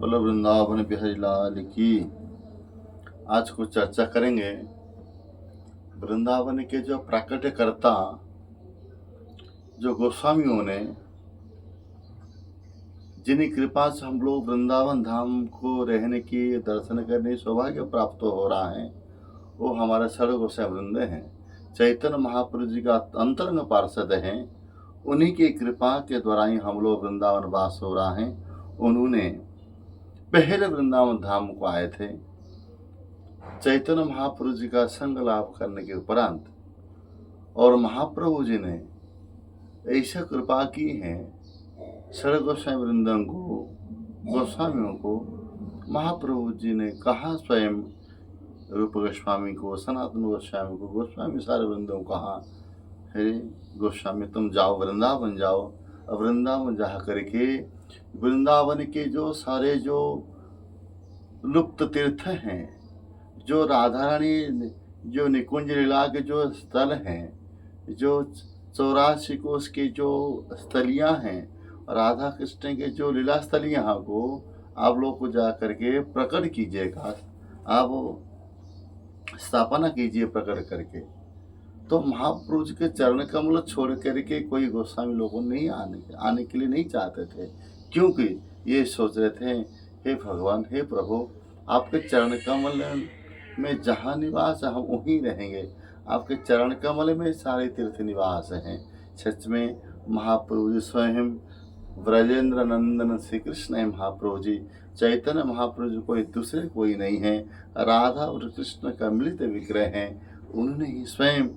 बोलो वृंदावन बिहारी लाल की। आज कुछ चर्चा करेंगे वृंदावन के जो प्राकट्यकर्ता जो गोस्वामियों ने, जिन्हीं कृपा से हम लोग वृंदावन धाम को रहने की, दर्शन करने की सौभाग्य प्राप्त हो रहा है, वो हमारे सर्व गोसाई वृंद हैं। चैतन्य महाप्रभु जी का अंतरंग पार्षद हैं। उन्हीं की कृपा के द्वारा ही हम लोग वृंदावन वास हो रहा है। उन्होंने पहले वृंदावन धाम को आए थे। चैतन्य महाप्रभु जी का संग लाभ करने के उपरांत और महाप्रभु जी ने ऐसा कृपा की है सर्व गोसाई वृंदों को, गोस्वामियों को। महाप्रभु जी ने कहा स्वयं रूप गोस्वामी को, सनातन गोस्वामी को, गोस्वामी सारे वृंदों को कहा, हे गोस्वामी तुम जाओ वृंदावन जाओ। वृंदावन जा करके वृंदावन के जो सारे जो लुप्त तीर्थ हैं, जो राधा रानी जो निकुंज लीला के जो स्थल हैं, जो 84 कोष के जो स्थलियाँ हैं, राधा कृष्ण के जो लीला स्थलियाँ को आप लोग को जा करके प्रकट कीजिएगा, आप स्थापना कीजिए प्रकट करके। तो महाप्रभु जी के चरण कमल छोड़ करके कोई गोस्वामी लोगों नहीं आने के लिए नहीं चाहते थे, क्योंकि ये सोच रहे थे, हे भगवान, हे प्रभु, आपके चरण कमल में जहाँ निवास है हम वहीं रहेंगे। आपके चरण कमल में सारे तीर्थ निवास हैं। सच में महाप्रभु जी स्वयं ब्रजेंद्र नंदन श्री कृष्ण है। महाप्रभु जी चैतन्य महाप्रभु जी कोई दूसरे कोई नहीं है, राधा और कृष्ण का मिलित विग्रह हैं। उन्होंने ही स्वयं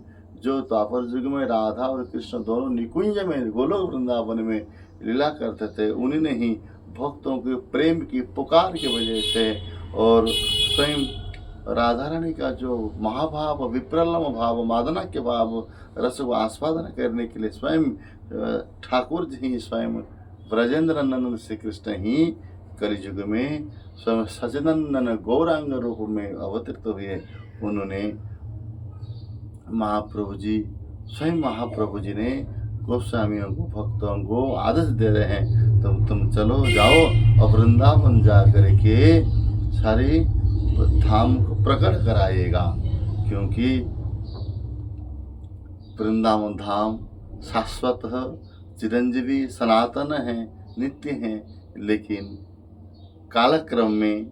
जो द्वापर युग में राधा और कृष्ण दोनों निकुंज में गोलोक वृंदावन में लीला करते थे, उन्होंने ही भक्तों के प्रेम की पुकार की वजह से और स्वयं राधा रानी का जो महाभाव, विप्रलम भाव, मादना के भाव, रस को आस्वादन करने के लिए स्वयं ठाकुर जी ही, स्वयं ब्रजेंद्र नंदन श्री कृष्ण ही कलियुग में स्वयं सचिनंदन गौरांग रूप में अवतरित हुए। उन्होंने महाप्रभु जी, स्वयं महाप्रभु जी ने गोस्वामियों को, भक्तों को आदेश दे रहे हैं, तुम चलो जाओ और वृंदावन जा करके सारी धाम को प्रकट कराइएगा, क्योंकि वृंदावन धाम शाश्वत है, चिरंजीवी सनातन है, नित्य है, लेकिन कालक्रम में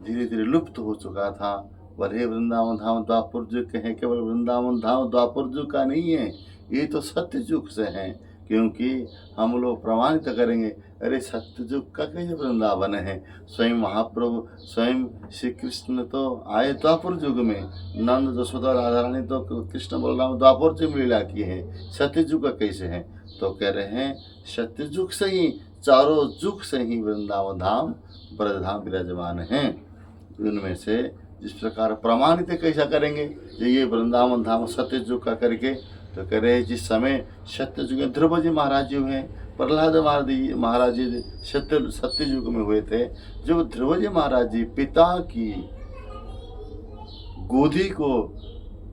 धीरे धीरे लुप्त हो चुका था। भले वृंदावन धाम द्वापर युग के हैं, केवल वृंदावन धाम द्वापर युग का नहीं है, ये तो सत्य युग से हैं। क्योंकि हम लोग प्रमाणित करेंगे, अरे सत्य युग का कैसे वृंदावन है। स्वयं महाप्रभु, स्वयं श्री कृष्ण तो आए द्वापर युग में, नंद यशोदा राधा रानी तो कृष्ण बलराम द्वापर युग में लीला की है, सत्य युग का कैसे है। तो कह रहे हैं सत्य युग से ही, चारों युग से ही वृंदावन धाम ब्रजधाम विराजमान हैं। उनमें से जिस प्रकार प्रमाणित कैसा करेंगे, ये वृंदावन धाम सत्य युग का करके, तो कह रहे जिस समय सत्य युग में ध्रुव जी महाराज जी हुए, प्रहलाद महाराज जी सत्य युग में हुए थे। जब ध्रुव जी महाराज जी पिता की गोदी को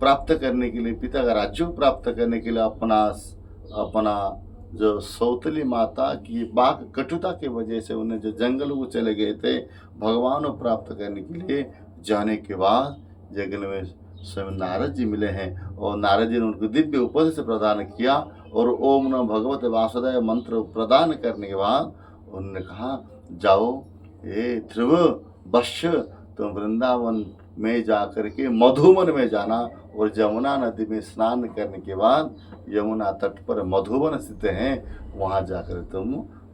प्राप्त करने के लिए, पिता का राज्य प्राप्त करने के लिए अपना जो सौतली माता की बाघ कटुता की वजह से उन्हें जो जंगल को चले गए थे भगवान को प्राप्त करने के लिए, जाने के बाद जंगल में स्वयं नारद जी मिले हैं और नारद जी ने उनको दिव्य उपदेश प्रदान किया और ओम नमः भगवते वासुदेव मंत्र प्रदान करने के बाद उन्होंने कहा, जाओ हे ध्रुव वश्य, तुम वृंदावन में जाकर के मधुवन में जाना और यमुना नदी में स्नान करने के बाद यमुना तट पर मधुवन स्थित हैं, वहाँ जाकर तुम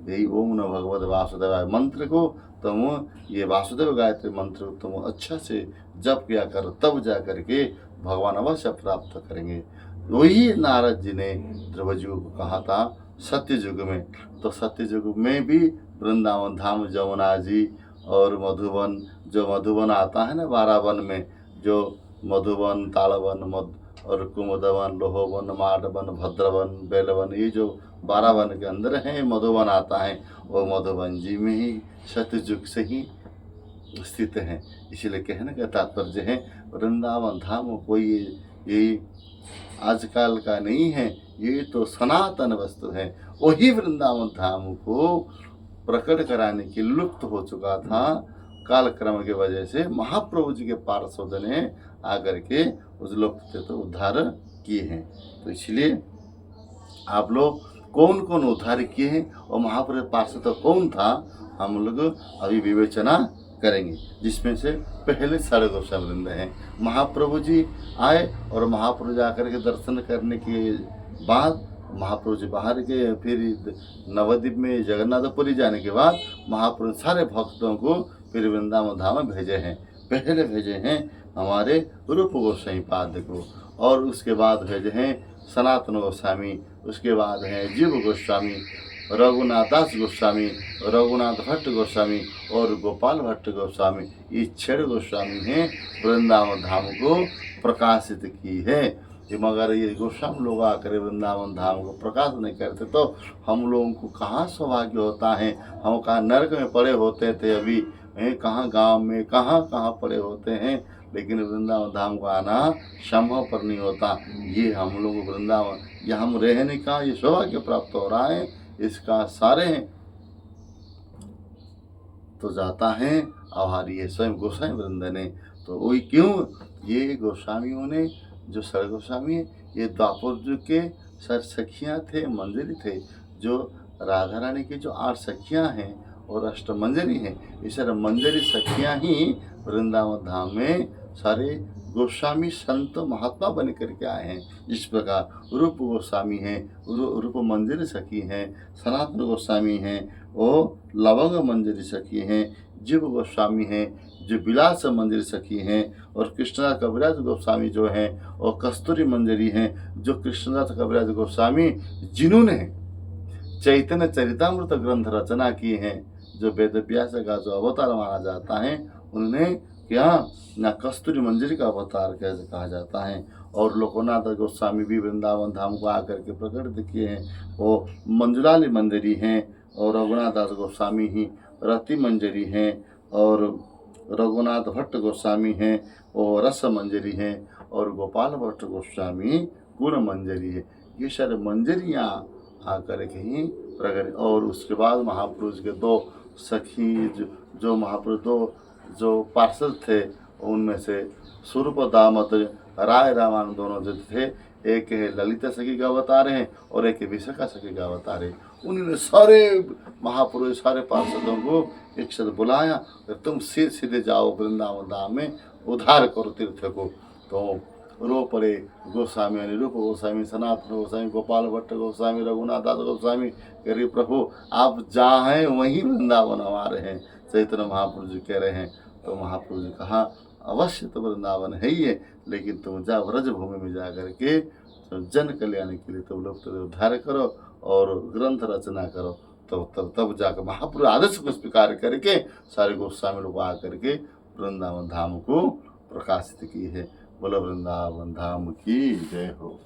यही ओम नमः भगवते वासुदेवाय मंत्र को, तुम ये वासुदेव गायत्री मंत्र तुम अच्छा से जप किया करो, तब जा करके भगवान अवश्य प्राप्त करेंगे। वही नारद जी ने ध्रुव जी को कहा था सत्य युग में। तो सत्य युग में भी वृंदावन धाम, जमुना जी और मधुवन, जो मधुवन आता है ना 12 वन में, जो मधुवन, तालवन और कुमुदवन, लोहवन, माडवन, भद्रवन, बेलवन, ये जो 12 वन के अंदर है मधुवन आता है, और मधुवन जी में ही सत्य युग से ही स्थित है। इसीलिए कहने का तात्पर्य है वृंदावन धाम कोई ये आजकल का नहीं है, ये तो सनातन वस्तु है। वही वृंदावन धाम को प्रकट कराने की लुप्त हो चुका था, कालक्रम की वजह से महाप्रभु जी के पार्षद ने आकर के उस लुप्त तो उद्धार किए हैं। तो इसलिए आप लोग कौन कौन उद्धार किए हैं और महाप्रभु पार्षद तो कौन था, हम लोग अभी विवेचना करेंगे। जिसमें से पहले सारे गोस्वामी वृंद हैं। महाप्रभु जी आए और महाप्रभु जी आकर के दर्शन करने के बाद महाप्रभु जी बाहर के, फिर नवद्वीप में जगन्नाथपुरी जाने के बाद महाप्रभु सारे भक्तों को फिर वृंदावन धाम में भेजे हैं। पहले भेजे हैं हमारे रूप गोस्वामी पाद को, और उसके बाद भेजे हैं सनातन गोस्वामी, उसके बाद हैं जीव गोस्वामी, रघुनाथ दास गोस्वामी, रघुनाथ भट्ट गोस्वामी और गोपाल भट्ट गोस्वामी। ये 6 गोस्वामी हैं वृंदावन धाम को प्रकाशित की है। मगर ये गोस्वामी लोग आकर वृंदावन धाम को प्रकाश नहीं करते तो हम लोगों को कहाँ सौभाग्य होता है। हम कहाँ नरक में पड़े होते थे, अभी कहाँ गांव में कहाँ कहाँ पड़े होते हैं, लेकिन वृंदावन धाम को आना संभव पर नहीं होता। ये हम लोग वृंदावन, ये हम रहने का ये सौभाग्य प्राप्त हो रहा है, इसका सारे तो जाता है आभारी है स्वयं गोस्वामी वृंद ने। तो वही क्यों, ये गोस्वामियों ने जो सर गोस्वामी है, ये द्वापर युग के सर सखियाँ थे, मंजरी थे। जो राधा रानी की जो 8 सखियाँ हैं और अष्टमंजरी हैं, ये सारे मंजरी सखियाँ ही वृंदावन धाम में सारे गोस्वामी संत महात्मा बन करके आए हैं। इस प्रकार रूप गोस्वामी हैं, रूप मंजरी सखी हैं, सनातन गोस्वामी हैं, वो लवंग मंजरी सखी हैं, जीव गोस्वामी हैं जो विलास मंजरी सखी हैं, और कृष्णदास कविराज गोस्वामी जो हैं और कस्तूरी मंजरी हैं, जो कृष्णदास कविराज गोस्वामी जिन्होंने चैतन्य चरितामृत ग्रंथ रचना की हैं, जो वेद व्यास का जो अवतार माना जाता है, उन्होंने क्या ना कस्तूरी मंजरी का अवतार कैसे कहा जाता है। और लोकनाथ गोस्वामी भी वृंदावन धाम को आकर के प्रकट किए हैं, वो मंजुलाली मंजरी हैं, और रघुनाथ दास गोस्वामी ही रति मंजरी हैं, और रघुनाथ भट्ट गोस्वामी हैं वो रस मंजरी हैं, और गोपाल भट्ट गोस्वामी गुण मंजरी है। ये सारे मंजरियाँ आकर के ही प्रकट। और उसके बाद महापुरुष के 2 सखी जो महापुरुष 2 जो पार्षद थे, उनमें से स्वरूप दामत राय रामानंद दोनों जो थे, एक है ललिता सखी का अवतार है और एक है विशाखा सखी का अवतार है। उन्होंने सारे महापुरुष सारे पार्षदों को एक साथ बुलाया, तुम सीधे जाओ वृंदावन धाम में उद्धार करो तीर्थ को। तो रो पड़े गोस्वामी, अनिरूप गोस्वामी, सनातन गोस्वामी, गोपाल भट्ट गोस्वामी, रघुनाथ दास गोस्वामी, कह प्रभु आप जहाँ हैं वहीं वृंदावन हमारे हैं, चैतन्य महापुरुष जी कह रहे हैं। तो महापुरुष जी कहा अवश्य तो वृंदावन है ही है, लेकिन तुम जा व्रज भूमि में जा करके जन कल्याण के लिए तुम लोग तो उद्धार करो और ग्रंथ रचना करो। तब जाकर महापुरुष आदर्श को स्वीकार करके सारे गोस्वामी लोग आ करके वृंदावन धाम को प्रकाशित की है। बोलो वृंदावन धाम की जय हो।